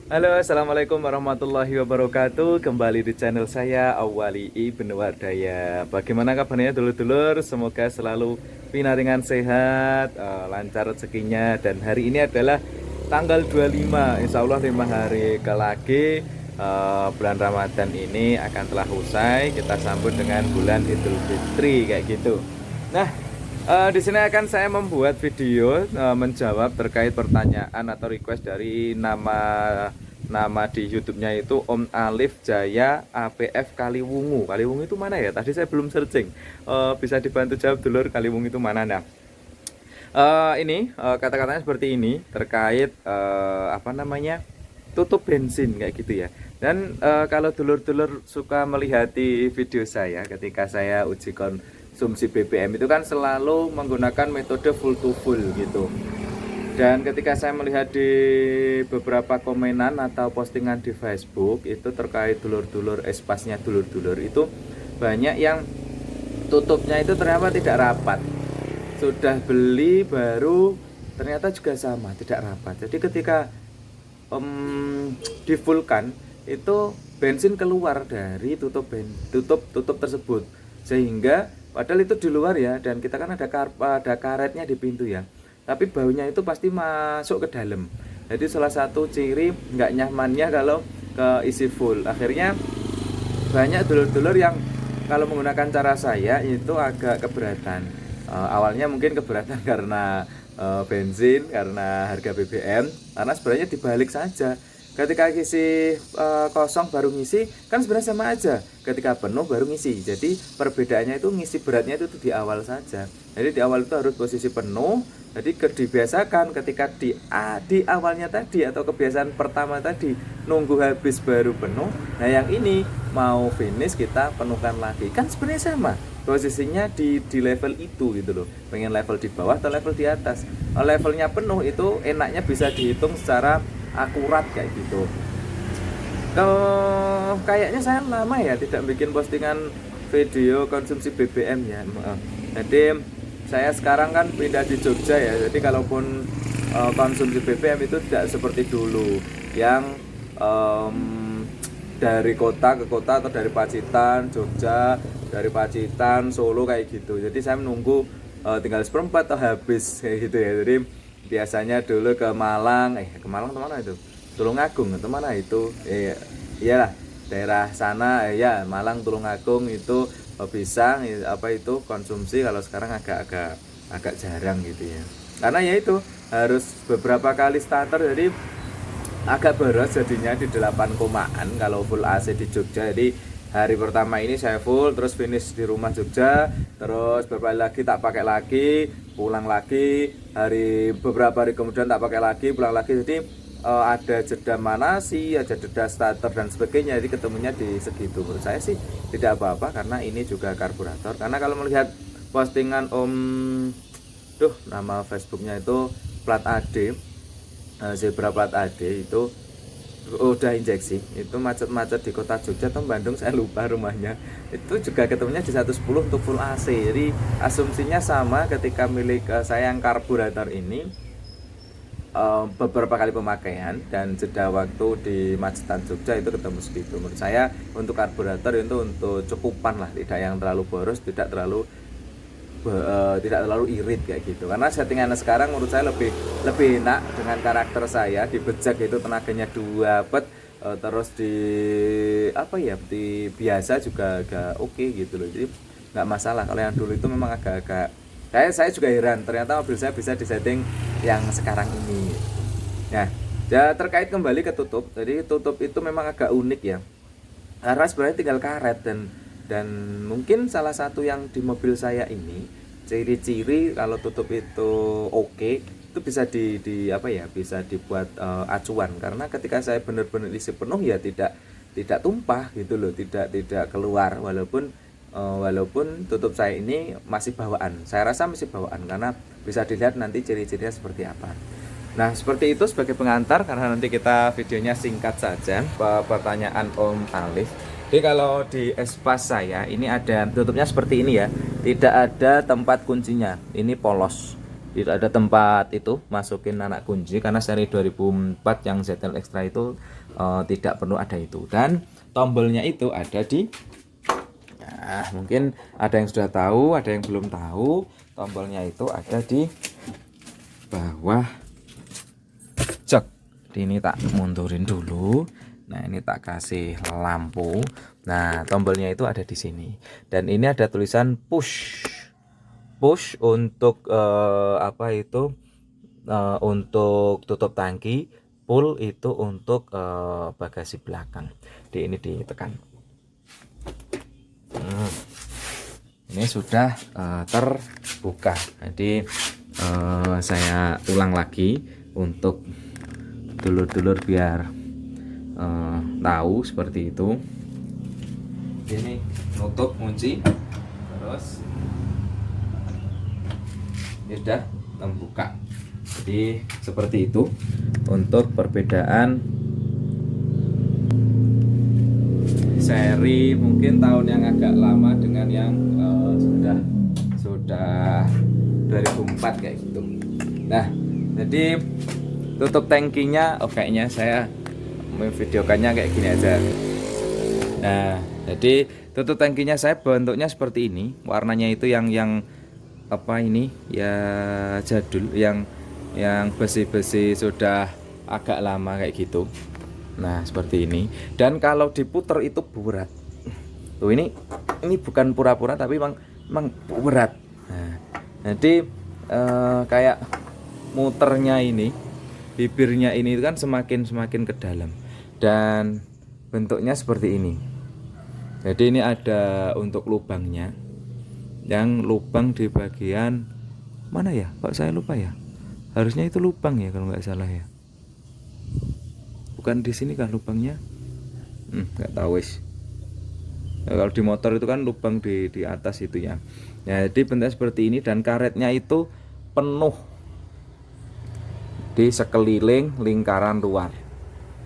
Halo, assalamualaikum warahmatullahi wabarakatuh. Kembali di channel saya Awali Ibnu Wardaya. Bagaimana kabarnya dulur-dulur? Semoga selalu pinaringan sehat, lancar rezekinya. Dan hari ini adalah tanggal 25, insya Allah 5 hari ke lagi bulan Ramadan ini akan telah usai. Kita sambut dengan bulan Idul Fitri kayak gitu. Nah, di sini akan saya membuat video menjawab terkait pertanyaan atau request dari nama di YouTube-nya itu Om Alif Jaya APF Kaliwungu. Kaliwungu itu mana ya? Tadi saya belum searching. Bisa dibantu jawab dulur, Kaliwungu itu mana? Nah, ini kata-katanya seperti ini terkait apa namanya, tutup bensin kayak gitu ya. Dan kalau dulur-dulur suka melihat di video saya ketika saya uji konsumsi BBM itu kan selalu menggunakan metode full to full gitu. Dan ketika saya melihat di beberapa komenan atau postingan di Facebook itu terkait dulur-dulur espasnya dulur-dulur itu banyak yang tutupnya itu ternyata tidak rapat. Sudah beli baru ternyata juga sama, tidak rapat. Jadi ketika difullkan itu bensin keluar dari tutup tersebut, sehingga padahal itu di luar ya, dan kita kan ada karetnya di pintu ya, tapi baunya itu pasti masuk ke dalam. Jadi salah satu ciri nggak nyamannya kalau keisi full. Akhirnya banyak dulur-dulur yang kalau menggunakan cara saya itu agak keberatan. Awalnya mungkin keberatan karena bensin, karena harga BBM, karena sebenarnya dibalik saja. Ketika ngisi kosong baru ngisi kan sebenarnya sama aja. Ketika penuh baru ngisi. Jadi perbedaannya itu ngisi beratnya itu di awal saja. Jadi di awal itu harus posisi penuh. Jadi dibiasakan ketika di awalnya tadi atau kebiasaan pertama tadi nunggu habis baru penuh. Nah yang ini mau finish kita penuhkan lagi. Kan sebenarnya sama. Posisinya di level itu gitu loh. Pengen level di bawah atau level di atas. Levelnya penuh itu enaknya bisa dihitung secara akurat kayak gitu. Kayaknya saya lama ya tidak bikin postingan video konsumsi BBM ya. Jadi saya sekarang kan pindah di Jogja ya. Jadi kalaupun konsumsi BBM itu tidak seperti dulu yang dari kota ke kota atau dari Pacitan Jogja, dari Pacitan Solo kayak gitu. Jadi saya menunggu tinggal seperempat atau habis kayak gitu ya. Jadi biasanya dulu ke Malang, ke Malang kemana itu? Tulungagung atau mana itu? Iyalah daerah sana ya, Malang Tulungagung itu bisa apa itu konsumsi. Kalau sekarang agak jarang gitu ya. Karena ya itu harus beberapa kali starter, jadi agak boros jadinya di 8 komaan kalau full AC di Jogja. Jadi hari pertama ini saya full, terus finish di rumah Jogja, terus beberapa lagi tak pakai lagi, pulang lagi, beberapa hari kemudian tak pakai lagi, pulang lagi. Jadi ada jeda manasi, ada jeda starter dan sebagainya. Jadi ketemunya di segitu. Menurut saya sih tidak apa-apa karena ini juga karburator. Karena kalau melihat postingan nama Facebooknya itu plat AD, Zebra plat AD itu udah injeksi, itu macet-macet di kota Jogja atau Bandung saya lupa rumahnya, itu juga ketemunya di 110 untuk full AC. Jadi asumsinya sama ketika milik saya yang karburator ini, beberapa kali pemakaian dan jeda waktu di macetan Jogja itu ketemu segitu. Menurut saya untuk karburator itu untuk cukupan lah, tidak yang terlalu boros, tidak terlalu irit kayak gitu. Karena settingannya sekarang menurut saya lebih enak dengan karakter saya. Di bejak itu tenaganya 2 pet, terus di apa ya, di biasa juga agak oke gitu loh. Jadi nggak masalah. Kalau yang dulu itu memang agak saya juga heran ternyata mobil saya bisa disetting yang sekarang ini. Nah ya, terkait kembali ke tutup, jadi tutup itu memang agak unik ya, karena sebenarnya tinggal karet. Dan mungkin salah satu yang di mobil saya ini ciri-ciri kalau tutup itu oke, itu bisa apa ya, bisa dibuat acuan. Karena ketika saya benar-benar isi penuh ya tidak tumpah gitu loh, tidak keluar, walaupun tutup saya ini masih bawaan. Saya rasa masih bawaan karena bisa dilihat nanti ciri-cirinya seperti apa. Nah seperti itu sebagai pengantar, karena nanti kita videonya singkat saja. Pertanyaan Om Alif, jadi kalau di espas saya ini ada tutupnya seperti ini ya, tidak ada tempat kuncinya, ini polos Tidak ada tempat itu masukin anak kunci, karena seri 2004 yang ZL Extra itu tidak perlu ada itu. Dan tombolnya itu ada di, nah mungkin ada yang sudah tahu, ada yang belum tahu. Tombolnya itu ada di bawah jok. Ini tak mundurin dulu. Nah ini tak kasih lampu. Nah tombolnya itu ada di sini. Dan ini ada tulisan push. Push untuk apa itu, untuk tutup tangki. Pull itu untuk bagasi belakang. Ini ditekan. Ini sudah terbuka. Jadi saya ulang lagi untuk dulur-dulur biar tahu seperti itu. Ini nutup kunci, terus ini sudah membuka. Jadi seperti itu untuk perbedaan seri mungkin tahun yang agak lama dengan yang sudah 2004 kayak gitu. Nah jadi tutup tangkinya kayaknya saya memvideokannya kayak gini aja. Nah jadi tutup tangkinya saya bentuknya seperti ini, warnanya itu yang apa ini ya, jadul, yang besi-besi sudah agak lama kayak gitu. Nah seperti ini. Dan kalau diputer itu berat tuh, ini bukan pura-pura tapi memang berat. Nah jadi kayak muternya ini, bibirnya ini kan semakin ke dalam, dan bentuknya seperti ini. Jadi ini ada untuk lubangnya, yang lubang di bagian mana ya, kok saya lupa ya, harusnya itu lubang ya kalau nggak salah ya, bukan di sini kan lubangnya, nggak tahu wis. Nah, kalau di motor itu kan lubang di atas itu ya. Nah, jadi bentuknya seperti ini, dan karetnya itu penuh di sekeliling lingkaran luar.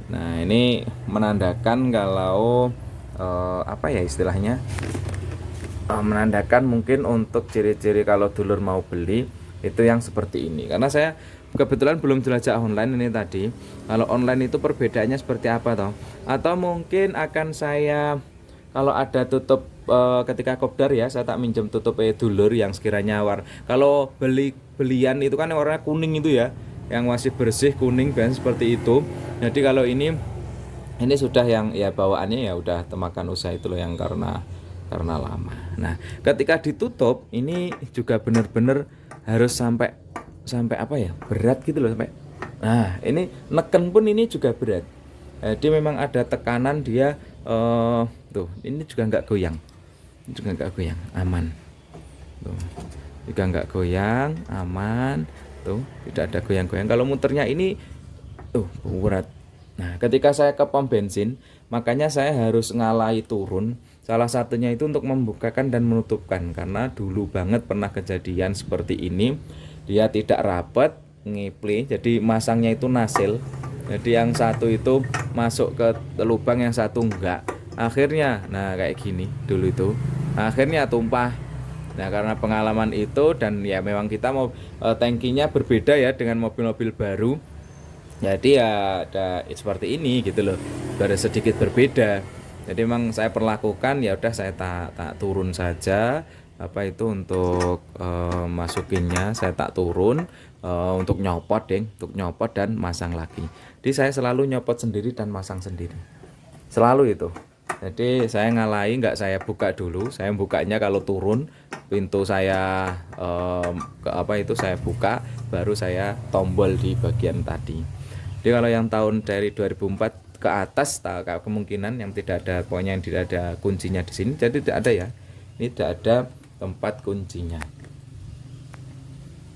Nah ini menandakan kalau apa ya istilahnya, menandakan mungkin untuk ciri-ciri kalau dulur mau beli itu yang seperti ini. Karena saya kebetulan belum jelajah online ini tadi. Kalau online itu perbedaannya seperti apa toh? Atau mungkin akan saya, kalau ada tutup ketika kopdar ya, saya tak minjem tutup dulur yang sekiranya kalau belian itu kan warna kuning itu ya, yang masih bersih kuning dan seperti itu. Jadi kalau ini sudah yang ya bawaannya ya udah temakan usaha itu loh, yang karena lama. Nah ketika ditutup ini juga benar-benar harus sampai apa ya, berat gitu loh, sampai, nah ini neken pun ini juga berat. Jadi memang ada tekanan dia. Tuh ini juga nggak goyang, aman tuh, juga nggak goyang, aman tuh, tidak ada goyang-goyang. Kalau muternya ini tuh berat. Nah ketika saya ke pom bensin, makanya saya harus ngalai turun. Salah satunya itu untuk membukakan dan menutupkan, karena dulu banget pernah kejadian seperti ini. Dia tidak rapat, ngeple, jadi masangnya itu nasil. Jadi yang satu itu masuk ke lubang, yang satu enggak. Akhirnya nah kayak gini dulu itu, akhirnya tumpah. Nah karena pengalaman itu, dan ya memang kita mau tangkinya berbeda ya dengan mobil-mobil baru. Jadi ya ada seperti ini gitu loh, ada sedikit berbeda. Jadi memang saya perlakukan ya udah, saya tak turun saja apa itu untuk masukinnya, saya tak turun untuk nyopot dan masang lagi. Jadi saya selalu nyopot sendiri dan masang sendiri, selalu itu. Jadi saya ngalai, nggak saya buka dulu, saya bukanya kalau turun pintu saya saya buka, baru saya tombol di bagian tadi. Jadi kalau yang tahun dari 2004 ke atas, kemungkinan yang tidak ada, pokoknya yang tidak ada kuncinya di sini, jadi tidak ada ya, ini tidak ada tempat kuncinya.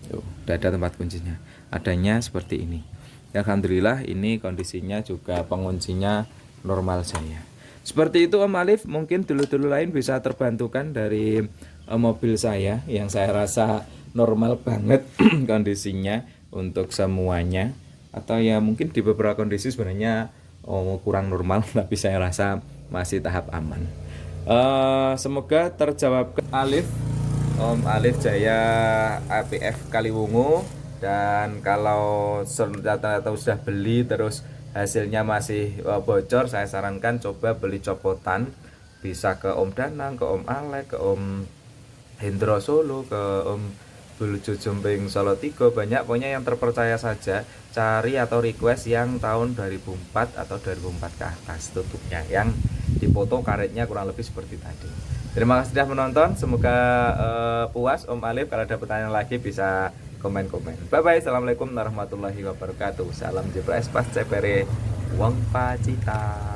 Tuh, tidak ada tempat kuncinya, adanya seperti ini. Alhamdulillah ini kondisinya juga penguncinya normal saya. Seperti itu Om Alif, mungkin dulu-dulu lain bisa terbantukan dari mobil saya yang saya rasa normal banget kondisinya untuk semuanya. Atau ya mungkin di beberapa kondisi sebenarnya kurang normal, tapi saya rasa masih tahap aman. Semoga terjawab. Alif Om Alif Jaya APF Kaliwungu. Dan kalau ternyata sudah beli terus hasilnya masih bocor, saya sarankan coba beli copotan. Bisa ke Om Danang, ke Om Alek, ke Om Hendro Solo, ke Om Buluju Jumping Solo Tigo. Banyak, pokoknya yang terpercaya saja. Cari atau request yang tahun 2004 atau 2004 ke atas tutupnya, yang dipoto karetnya kurang lebih seperti tadi. Terima kasih sudah menonton, semoga puas. Om Alif, kalau ada pertanyaan lagi bisa komen-komen. Bye bye, assalamualaikum warahmatullahi wabarakatuh. Salam jepres pas cepere wong pacita.